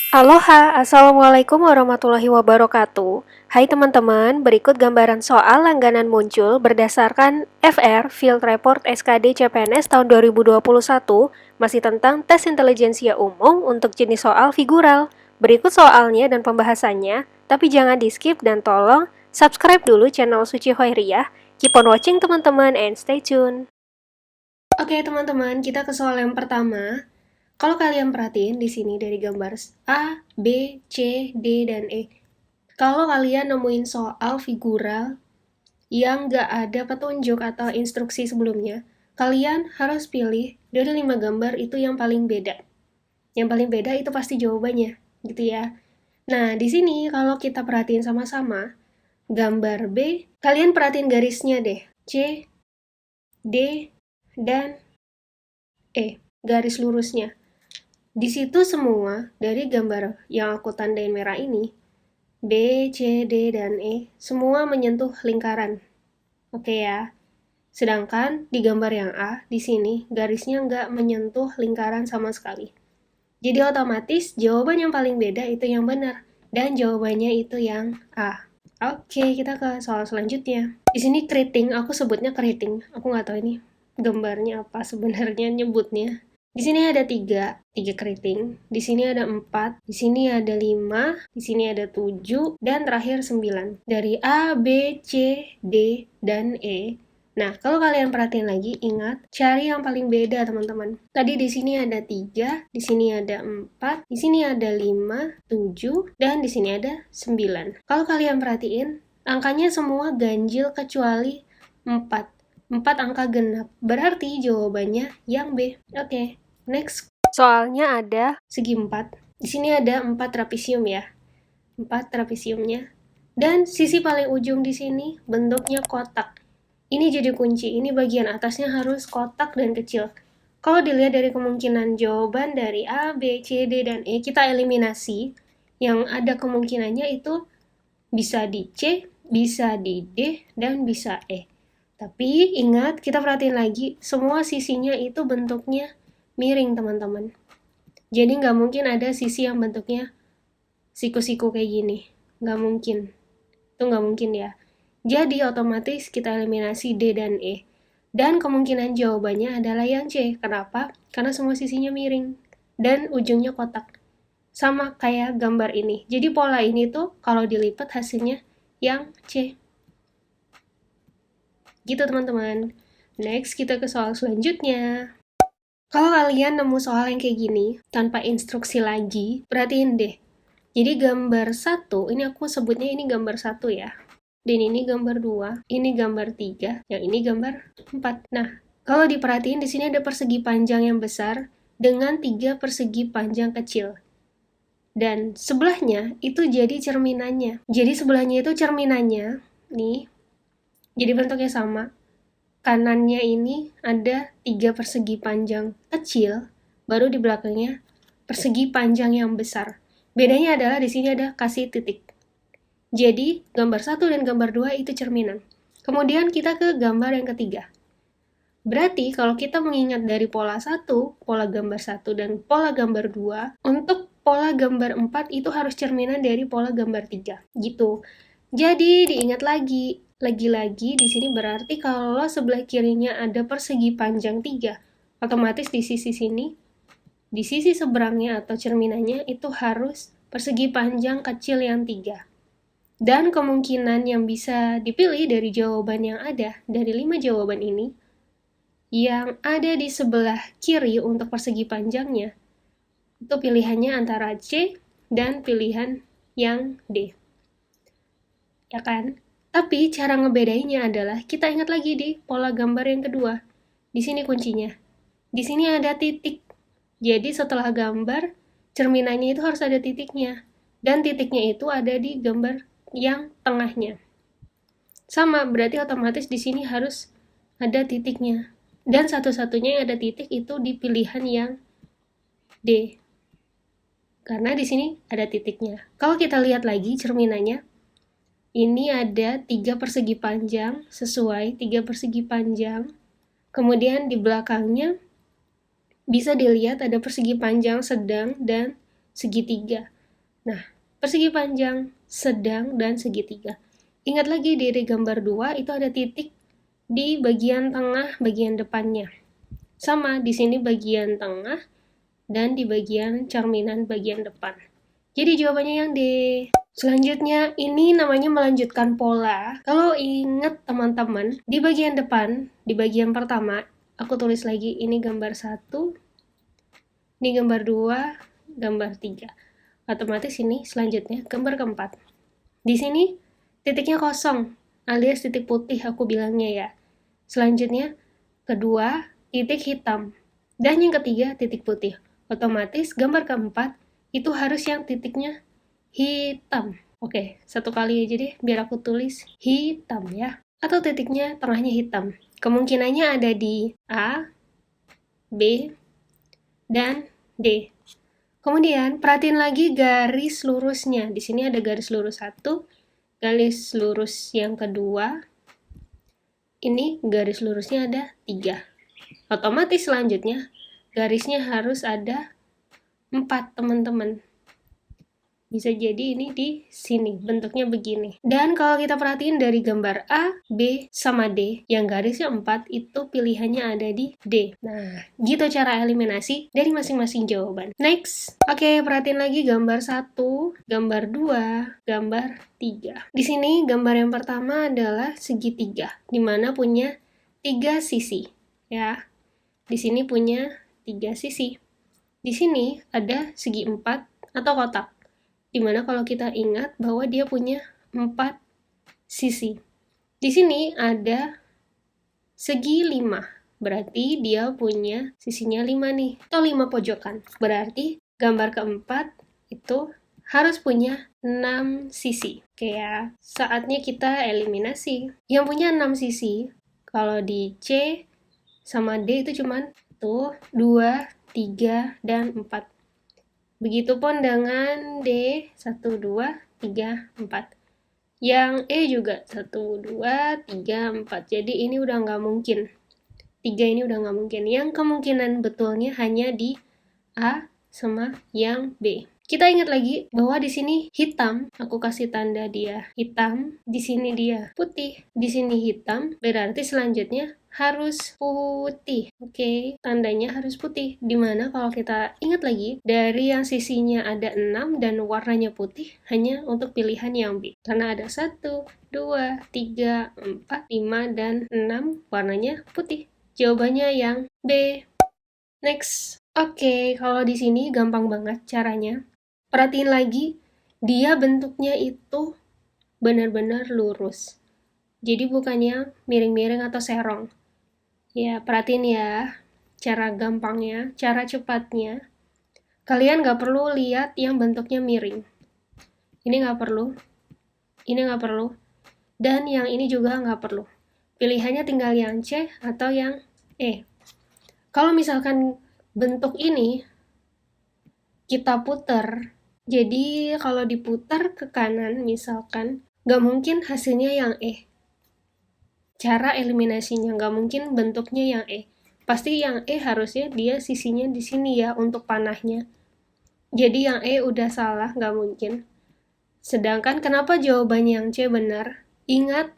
Aloha, Assalamualaikum warahmatullahi wabarakatuh. Hai teman-teman, berikut gambaran soal langganan muncul berdasarkan FR Field Report SKD CPNS tahun 2021, masih tentang tes intelijensia umum untuk jenis soal figural. Berikut soalnya dan pembahasannya, tapi jangan di-skip dan tolong subscribe dulu channel Suci Hoiriyah. Keep on watching teman-teman and stay tune. Oke teman-teman, kita ke soal yang pertama. Kalau kalian perhatiin di sini dari gambar A, B, C, D, dan E. Kalau kalian nemuin soal figural yang nggak ada petunjuk atau instruksi sebelumnya, kalian harus pilih dari 5 gambar itu yang paling beda. Yang paling beda itu pasti jawabannya, gitu ya. Nah, di sini kalau kita perhatiin sama-sama, gambar B, kalian perhatiin garisnya deh. C, D, dan E, garis lurusnya. Di situ semua, dari gambar yang aku tandain merah ini, B, C, D, dan E, semua menyentuh lingkaran. Oke ya. Sedangkan di gambar yang A, di sini, garisnya nggak menyentuh lingkaran sama sekali. Jadi otomatis jawaban yang paling beda itu yang benar. Dan jawabannya itu yang A. Oke, kita ke soal selanjutnya. Di sini keriting, aku sebutnya keriting. Aku nggak tahu ini gambarnya apa sebenarnya nyebutnya. Di sini ada tiga keriting. Di sini ada 4, di sini ada 5, di sini ada 7, dan terakhir 9. Dari A, B, C, D, dan E. Nah, kalau kalian perhatiin lagi, ingat, cari yang paling beda, teman-teman. Tadi di sini ada 3, di sini ada 4, di sini ada 5, 7, dan di sini ada 9. Kalau kalian perhatiin, angkanya semua ganjil kecuali 4. 4 angka genap. Berarti jawabannya yang B. Oke, next. Soalnya ada segi 4. Di sini ada 4 trapesium ya. 4 trapesiumnya. Dan sisi paling ujung di sini bentuknya kotak. Ini jadi kunci, ini bagian atasnya harus kotak dan kecil. Kalau dilihat dari kemungkinan jawaban dari A, B, C, D, dan E, kita eliminasi. Yang ada kemungkinannya itu bisa di C, bisa di D, dan bisa E. Tapi ingat, kita perhatiin lagi, semua sisinya itu bentuknya miring, teman-teman. Jadi nggak mungkin ada sisi yang bentuknya siku-siku kayak gini. Nggak mungkin. Itu nggak mungkin ya. Jadi otomatis kita eliminasi D dan E. Dan kemungkinan jawabannya adalah yang C. Kenapa? Karena semua sisinya miring. Dan ujungnya kotak. Sama kayak gambar ini. Jadi pola ini tuh kalau dilipat hasilnya yang C. Gitu teman-teman. Next kita ke soal selanjutnya. Kalau kalian nemu soal yang kayak gini, tanpa instruksi lagi, perhatiin deh. Jadi gambar 1, ini aku sebutnya ini gambar 1 ya. Dan ini gambar 2, ini gambar 3, yang ini gambar 4. Nah, kalau diperhatiin di sini ada persegi panjang yang besar dengan 3 persegi panjang kecil. Dan sebelahnya itu jadi cerminannya. Jadi sebelahnya itu cerminannya, nih. Jadi bentuknya sama. Kanannya ini ada 3 persegi panjang kecil, baru di belakangnya persegi panjang yang besar. Bedanya adalah di sini ada kasih titik. Jadi, gambar 1 dan gambar 2 itu cerminan. Kemudian kita ke gambar yang ketiga. Berarti kalau kita mengingat dari pola 1, pola gambar 1 dan pola gambar 2, untuk pola gambar 4 itu harus cerminan dari pola gambar 3. Gitu. Jadi, diingat lagi. Lagi-lagi di sini berarti kalau sebelah kirinya ada persegi panjang 3, otomatis di sisi sini, di sisi seberangnya atau cerminannya itu harus persegi panjang kecil yang 3. Dan kemungkinan yang bisa dipilih dari jawaban yang ada, dari 5 jawaban ini, yang ada di sebelah kiri untuk persegi panjangnya, itu pilihannya antara C dan pilihan yang D. Ya kan? Tapi cara ngebedainnya adalah kita ingat lagi di pola gambar yang kedua. Di sini kuncinya. Di sini ada titik. Jadi setelah gambar, cerminannya itu harus ada titiknya. Dan titiknya itu ada di gambar yang tengahnya. Sama, berarti otomatis di sini harus ada titiknya. Dan satu-satunya yang ada titik itu di pilihan yang D. Karena di sini ada titiknya. Kalau kita lihat lagi cerminannya, ini ada 3 persegi panjang, sesuai 3 persegi panjang. Kemudian di belakangnya bisa dilihat ada persegi panjang sedang dan segitiga. Nah, persegi panjang, sedang, dan segitiga. Ingat lagi dari gambar 2 itu ada titik di bagian tengah, bagian depannya. Sama, di sini bagian tengah dan di bagian cerminan bagian depan. Jadi jawabannya yang D. Selanjutnya, ini namanya melanjutkan pola. Kalau ingat teman-teman, di bagian depan, di bagian pertama, aku tulis lagi, ini gambar 1, ini gambar 2, gambar 3. Otomatis ini selanjutnya gambar keempat. Di sini titiknya kosong, alias titik putih aku bilangnya ya. Selanjutnya, kedua, titik hitam. Dan yang ketiga, titik putih. Otomatis gambar keempat itu harus yang titiknya hitam. Oke, satu kali aja deh biar aku tulis hitam ya. Atau titiknya tengahnya hitam. Kemungkinannya ada di A, B, dan D. Kemudian perhatiin lagi garis lurusnya. Di sini ada garis lurus 1, garis lurus yang kedua. Ini garis lurusnya ada 3. Otomatis selanjutnya garisnya harus ada 4, teman-teman. Bisa jadi ini di sini, bentuknya begini. Dan kalau kita perhatiin dari gambar A, B, sama D, yang garisnya 4 itu pilihannya ada di D. Nah, gitu cara eliminasi dari masing-masing jawaban. Next. Oke, perhatiin lagi gambar 1, gambar 2, gambar 3. Di sini gambar yang pertama adalah segitiga, di mana punya 3 sisi. Ya, di sini punya 3 sisi. Di sini ada segi 4 atau kotak. Dimana kalau kita ingat bahwa dia punya 4 sisi. Di sini ada segi 5, berarti dia punya sisinya 5 nih, atau 5 pojokan. Berarti gambar keempat itu harus punya 6 sisi. Oke ya, saatnya kita eliminasi. Yang punya 6 sisi, kalau di C sama D itu cuman 1, 2, 3, dan 4. Begitupun dengan D, 1, 2, 3, 4. Yang E juga 1, 2, 3, 4. Jadi ini udah nggak mungkin. 3 ini udah nggak mungkin. Yang kemungkinan betulnya hanya di A sama yang B. Kita ingat lagi bahwa di sini hitam, aku kasih tanda dia hitam, di sini dia putih, di sini hitam, berarti selanjutnya harus putih. Oke, tandanya harus putih. Dimana kalau kita ingat lagi, dari yang sisinya ada 6 dan warnanya putih hanya untuk pilihan yang B. Karena ada 1, 2, 3, 4, 5, dan 6 warnanya putih. Jawabannya yang B. Next. Oke, kalau di sini gampang banget caranya. Perhatiin lagi, dia bentuknya itu benar-benar lurus. Jadi bukannya miring-miring atau serong. Ya, perhatiin ya, cara gampangnya, cara cepatnya. Kalian nggak perlu lihat yang bentuknya miring. Ini nggak perlu, ini nggak perlu, dan yang ini juga nggak perlu. Pilihannya tinggal yang C atau yang E. Kalau misalkan bentuk ini kita putar, jadi kalau diputar ke kanan misalkan, nggak mungkin hasilnya yang E. Cara eliminasinya nggak mungkin bentuknya yang E. Pasti yang E harusnya dia sisinya di sini ya untuk panahnya. Jadi yang E udah salah, nggak mungkin. Sedangkan kenapa jawabannya yang C benar? Ingat,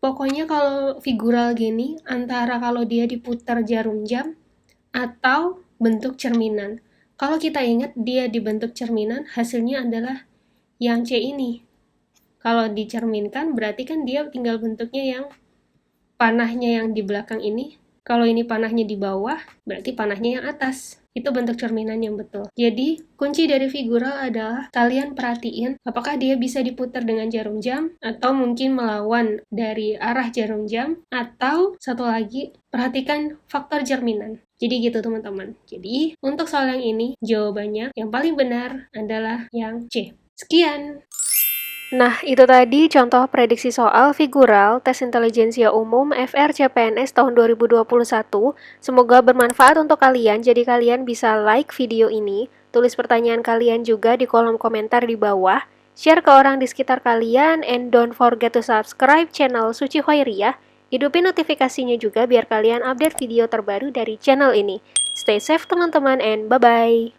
pokoknya kalau figural gini, antara kalau dia diputar jarum jam atau bentuk cerminan. Kalau kita ingat dia dibentuk cerminan, hasilnya adalah yang C ini. Kalau dicerminkan, berarti kan dia tinggal bentuknya yang panahnya yang di belakang ini. Kalau ini panahnya di bawah, berarti panahnya yang atas. Itu bentuk cerminan yang betul. Jadi, kunci dari figural adalah kalian perhatiin apakah dia bisa diputar dengan jarum jam, atau mungkin melawan dari arah jarum jam, atau satu lagi, perhatikan faktor cerminan. Jadi gitu teman-teman. Jadi untuk soal yang ini jawabannya yang paling benar adalah yang C. Sekian. Nah, itu tadi contoh prediksi soal figural tes intelijensia umum FR CPNS tahun 2021. Semoga bermanfaat untuk kalian, jadi kalian bisa like video ini, tulis pertanyaan kalian juga di kolom komentar di bawah, share ke orang di sekitar kalian, and don't forget to subscribe channel Suci Khairiyah. Hidupin notifikasinya juga biar kalian update video terbaru dari channel ini. Stay safe teman-teman and bye-bye.